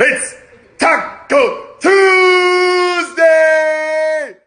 It's Taco Tuesday!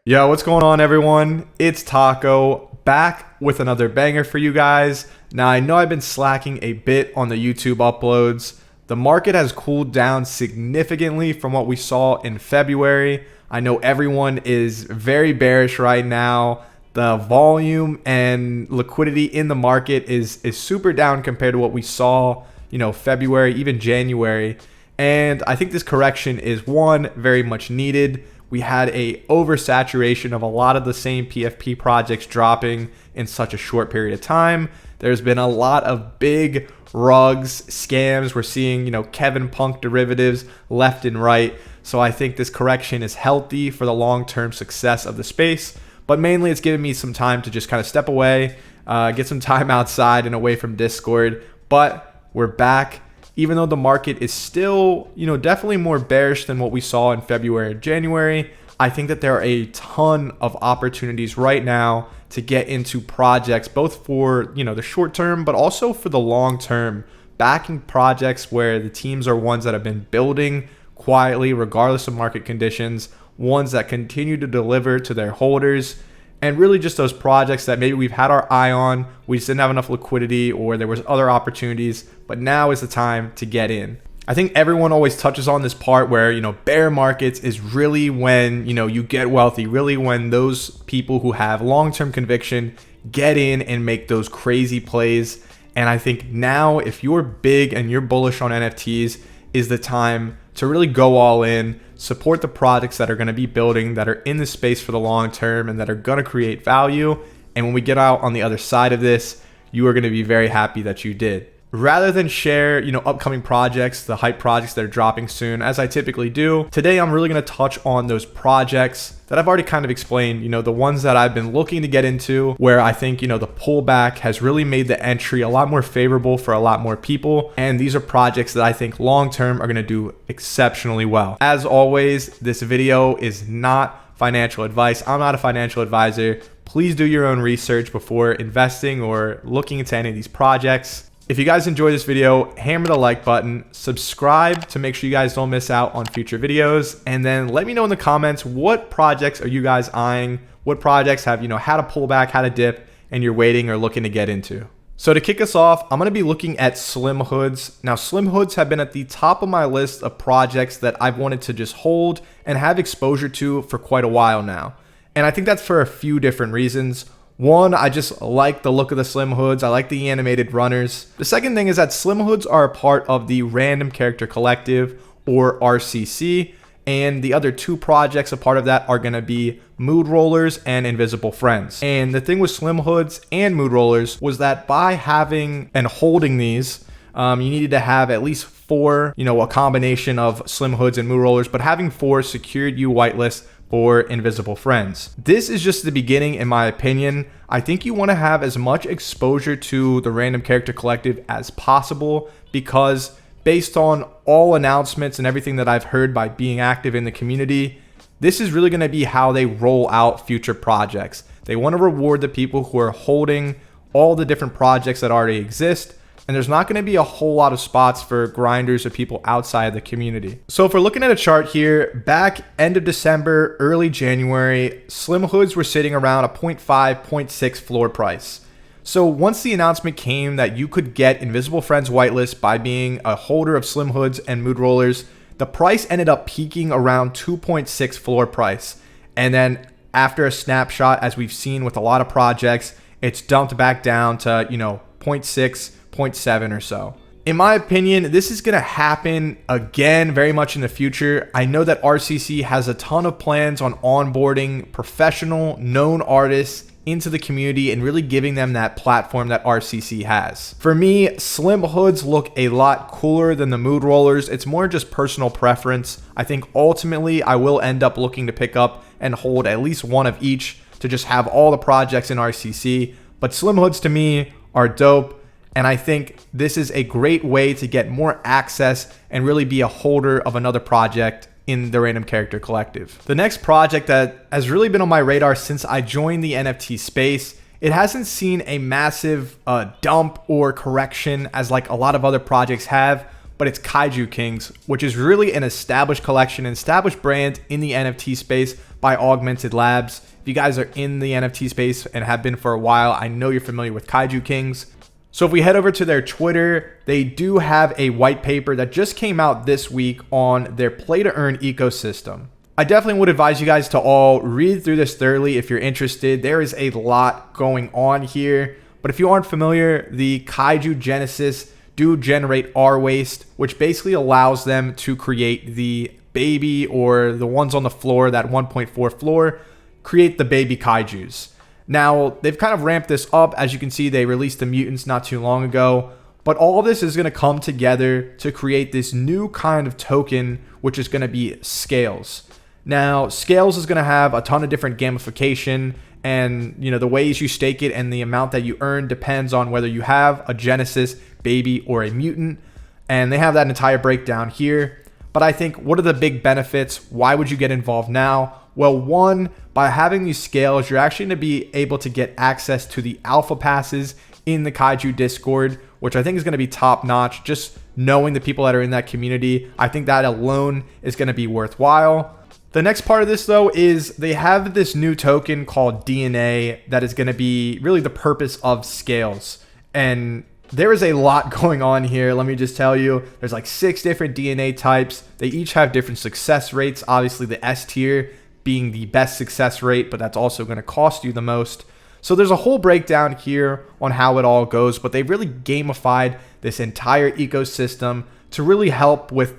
Yo, what's going on, everyone? It's Taco, back with another banger for you guys. Now, I know I've been slacking a bit on the YouTube uploads. The market has cooled down significantly from what we saw in February. I know everyone is very bearish right now. The volume and liquidity in the market is super down compared to what we saw, February, even January. And I think this correction is very much needed. We had a oversaturation of a lot of the same PFP projects dropping in such a short period of time. There's been a lot of big rugs, scams. We're seeing, Kevin Punk derivatives left and right. So I think this correction is healthy for the long-term success of the space. But mainly it's giving me some time to just kind of step away, get some time outside and away from Discord. But we're back. Even though the market is still, definitely more bearish than what we saw in February and January, I think that there are a ton of opportunities right now to get into projects, both for, the short term, but also for the long term, backing projects where the teams are ones that have been building quietly, regardless of market conditions, ones that continue to deliver to their holders, and really just those projects that maybe we've had our eye on, we just didn't have enough liquidity or there was other opportunities, but now is the time to get in. I think everyone always touches on this part where, bear markets is really when, you get wealthy, really when those people who have long-term conviction get in and make those crazy plays. And I think now if you're big and you're bullish on NFTs is the time to really go all in, support the projects that are going to be building, that are in the space for the long term and that are going to create value. And when we get out on the other side of this, you are going to be very happy that you did. Rather than share, upcoming projects, the hype projects that are dropping soon, as I typically do, today I'm really going to touch on those projects that I've already kind of explained, the ones that I've been looking to get into, where I think, the pullback has really made the entry a lot more favorable for a lot more people. And these are projects that I think long-term are going to do exceptionally well. As always, this video is not financial advice. I'm not a financial advisor. Please do your own research before investing or looking into any of these projects. If you guys enjoy this video, hammer the like button, subscribe to make sure you guys don't miss out on future videos, and then let me know in the comments what projects are you guys eyeing, what projects have, had a pullback, had a dip, and you're waiting or looking to get into. So to kick us off, I'm going to be looking at Slimhoods. Now, Slimhoods have been at the top of my list of projects that I've wanted to just hold and have exposure to for quite a while now. And I think that's for a few different reasons. One, I just like the look of the Slimhoods. I like the animated runners. The second thing is that Slimhoods are a part of the Random Character Collective, or RCC, and the other two projects a part of that are going to be Mood Rollers and Invisible Friends. And the thing with Slimhoods and Mood Rollers was that by having and holding these, you needed to have at least 4, a combination of Slimhoods and Mood Rollers, but having 4 secured you whitelist for Invisible Friends. This is just the beginning, in my opinion. I think you want to have as much exposure to the Random Character Collective as possible, because based on all announcements and everything that I've heard by being active in the community, this is really going to be how they roll out future projects. They want to reward the people who are holding all the different projects that already exist, and there's not going to be a whole lot of spots for grinders or people outside the community. So if we're looking at a chart here, back end of December, early January, Slimhoods were sitting around a 0.5, 0.6 floor price. So once the announcement came that you could get Invisible Friends whitelist by being a holder of Slimhoods and Mood Rollers, the price ended up peaking around 2.6 floor price. And then after a snapshot, as we've seen with a lot of projects, it's dumped back down to, 0.6, 0.7 or so. In my opinion, this is going to happen again very much in the future. I know that RCC has a ton of plans on onboarding professional, known artists into the community and really giving them that platform that RCC has. For me, Slimhoods look a lot cooler than the Mood Rollers. It's more just personal preference. I think ultimately I will end up looking to pick up and hold at least one of each to just have all the projects in RCC. But Slimhoods to me are dope. And I think this is a great way to get more access and really be a holder of another project in the Random Character Collective. The next project that has really been on my radar since I joined the NFT space, it hasn't seen a massive dump or correction as like a lot of other projects have, but it's Kaiju Kingz, which is really an established collection, an established brand in the NFT space by Augmented Labs. If you guys are in the NFT space and have been for a while, I know you're familiar with Kaiju Kingz. So if we head over to their Twitter, they do have a white paper that just came out this week on their play to earn ecosystem. I definitely would advise you guys to all read through this thoroughly if you're interested. There is a lot going on here. But if you aren't familiar, the Kaiju Genesis do generate R waste, which basically allows them to create the baby or the ones on the floor, that 1.4 floor, create the baby kaijus. Now, they've kind of ramped this up. As you can see, they released the mutants not too long ago. But all this is going to come together to create this new kind of token, which is going to be Scales. Now, Scales is going to have a ton of different gamification, and the ways you stake it and the amount that you earn depends on whether you have a Genesis, baby, or a mutant. And they have that entire breakdown here. But I think, what are the big benefits? Why would you get involved now? Well, one, by having these Scales, you're actually going to be able to get access to the alpha passes in the Kaiju Discord, which I think is going to be top notch. Just knowing the people that are in that community, I think that alone is going to be worthwhile. The next part of this, though, is they have this new token called DNA that is going to be really the purpose of Scales. And there is a lot going on here. Let me just tell you, there's like 6 different DNA types. They each have different success rates. Obviously, the S tier being the best success rate, but that's also going to cost you the most. So there's a whole breakdown here on how it all goes, but they've really gamified this entire ecosystem to really help with,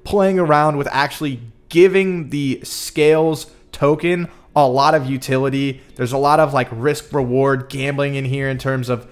playing around with actually giving the Scales token a lot of utility. There's a lot of like risk reward gambling in here in terms of,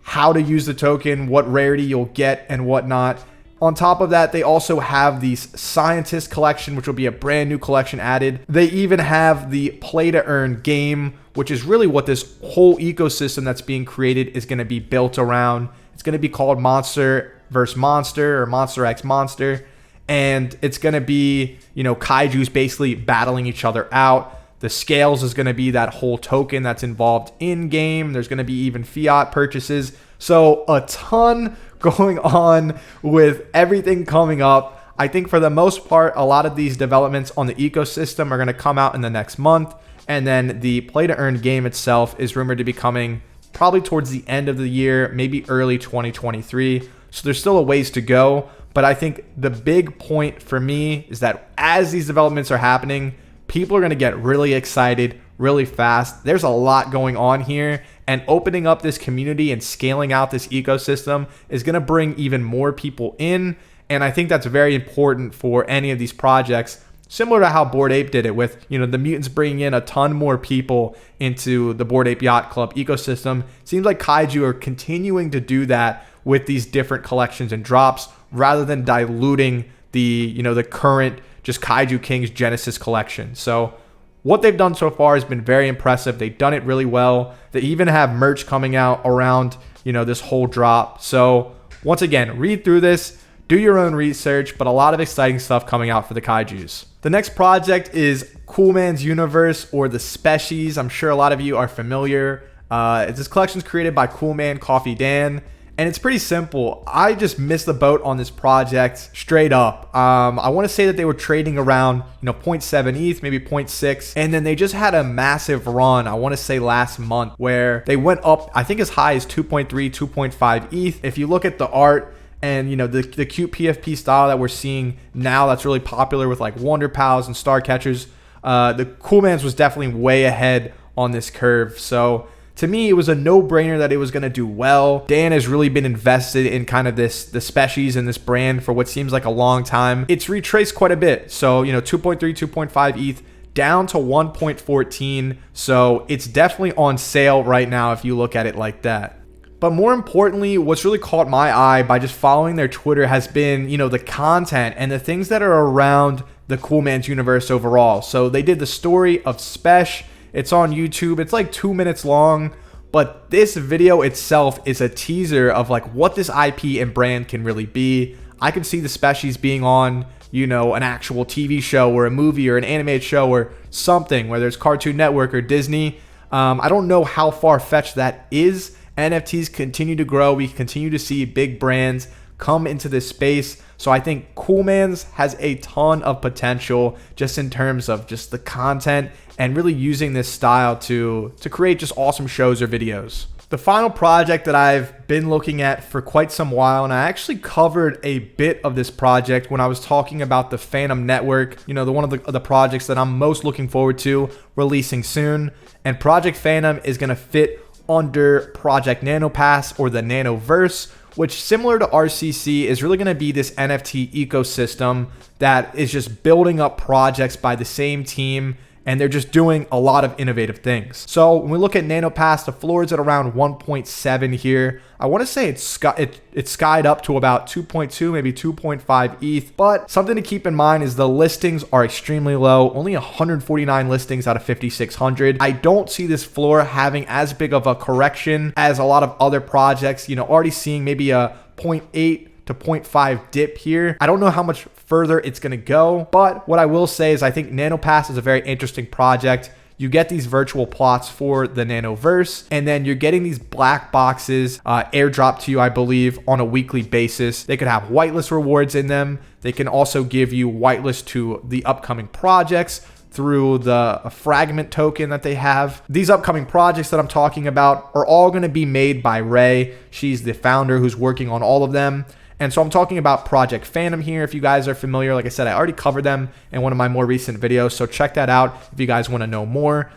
how to use the token, what rarity you'll get and whatnot. On top of that, they also have the Scientist collection, which will be a brand new collection added. They even have the play to earn game, which is really what this whole ecosystem that's being created is going to be built around. It's going to be called Monster vs. Monster or Monster x Monster. And it's going to be, kaijus basically battling each other out. The Scales is going to be that whole token that's involved in game. There's going to be even fiat purchases. So a ton going on with everything coming up. I think for the most part, a lot of these developments on the ecosystem are going to come out in the next month. And then the play to earn game itself is rumored to be coming probably towards the end of the year, maybe early 2023. So there's still a ways to go. But I think the big point for me is that as these developments are happening, people are going to get really excited really fast. There's a lot going on here, and opening up this community and scaling out this ecosystem is going to bring even more people in. And I think that's very important for any of these projects, similar to how Bored Ape did it with, the mutants bringing in a ton more people into the Bored Ape Yacht Club ecosystem. Seems like Kaiju are continuing to do that with these different collections and drops, rather than diluting the current just Kaiju Kingz Genesis collection. So what they've done so far has been very impressive. They've done it really well. They even have merch coming out around, this whole drop. So once again, read through this, do your own research, but a lot of exciting stuff coming out for the Kaijus. The next project is Coolmans Universe, or the Species. I'm sure a lot of you are familiar. This collection is created by Coolman Coffee Dan. And it's pretty simple. I just missed the boat on this project straight up. I want to say that they were trading around 0.7 ETH, maybe 0.6. And then they just had a massive run, I want to say last month, where they went up, I think as high as 2.3, 2.5 ETH. If you look at the art and the cute PFP style that we're seeing now, that's really popular with like Wonder Pals and Star Catchers, the Coolmans was definitely way ahead on this curve. So to me, it was a no-brainer that it was going to do well. Dan has really been invested in kind of the species and this brand for what seems like a long time. It's retraced quite a bit. So, 2.3, 2.5 ETH down to 1.14. So it's definitely on sale right now if you look at it like that. But more importantly, what's really caught my eye by just following their Twitter has been, the content and the things that are around the Coolmans universe overall. So they did the story of Spesh. It's on YouTube. It's like 2 minutes long, but this video itself is a teaser of like what this IP and brand can really be. I can see the Species being on, an actual TV show or a movie or an animated show or something, whether it's Cartoon Network or Disney. I don't know how far-fetched that is. NFTs continue to grow. We continue to see big brands come into this space. So I think Coolmans has a ton of potential just in terms of just the content and really using this style to create just awesome shows or videos. The final project that I've been looking at for quite some while, and I actually covered a bit of this project when I was talking about the Phantom Network, one of the projects that I'm most looking forward to releasing soon. And Project Phantom is going to fit under Project Nanopass or the Nanoverse, which, similar to RCC, is really going to be this NFT ecosystem that is just building up projects by the same team, and they're just doing a lot of innovative things. So when we look at Nanopass, the floor is at around 1.7 here. I want to say it's skied up to about 2.2, maybe 2.5 ETH. But something to keep in mind is the listings are extremely low. Only 149 listings out of 5,600. I don't see this floor having as big of a correction as a lot of other projects. Already seeing maybe a 0.8 to 0.5 dip here. I don't know how much further it's going to go, but what I will say is I think Nanopass is a very interesting project. You get these virtual plots for the Nanoverse, and then you're getting these black boxes airdropped to you, I believe, on a weekly basis. They could have whitelist rewards in them. They can also give you whitelist to the upcoming projects through the fragment token that they have. These upcoming projects that I'm talking about are all going to be made by Ray. She's the founder who's working on all of them. And so I'm talking about Project Phantom here. If you guys are familiar, like I said, I already covered them in one of my more recent videos. So check that out if you guys want to know more.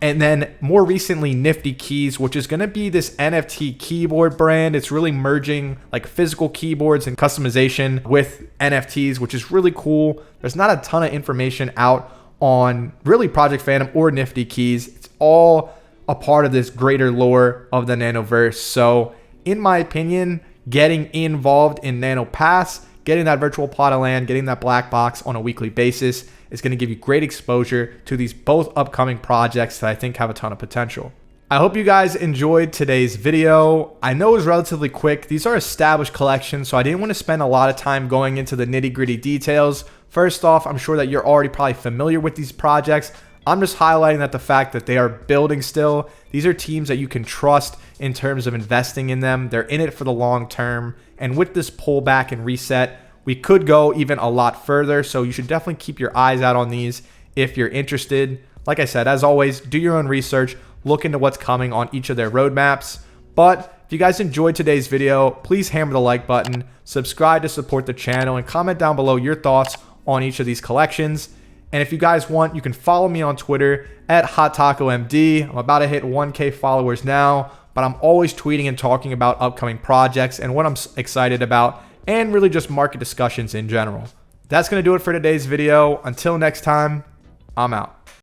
And then more recently, Nifty Keys, which is going to be this NFT keyboard brand. It's really merging like physical keyboards and customization with NFTs, which is really cool. There's not a ton of information out on really Project Phantom or Nifty Keys. It's all a part of this greater lore of the Nanoverse. So in my opinion, getting involved in Nanopass, getting that virtual plot of land, getting that black box on a weekly basis is going to give you great exposure to these both upcoming projects that I think have a ton of potential. I hope you guys enjoyed today's video. I know it was relatively quick. These are established collections, so I didn't want to spend a lot of time going into the nitty-gritty details. First off, I'm sure that you're already probably familiar with these projects. I'm just highlighting that the fact that they are building still. These are teams that you can trust in terms of investing in them. They're in it for the long term. And with this pullback and reset, we could go even a lot further. So you should definitely keep your eyes out on these if you're interested. Like I said, as always, do your own research. Look into what's coming on each of their roadmaps. But if you guys enjoyed today's video, please hammer the like button, subscribe to support the channel, and comment down below your thoughts on each of these collections. And if you guys want, you can follow me on Twitter at HotTacoMD. I'm about to hit 1K followers now, but I'm always tweeting and talking about upcoming projects and what I'm excited about, and really just market discussions in general. That's going to do it for today's video. Until next time, I'm out.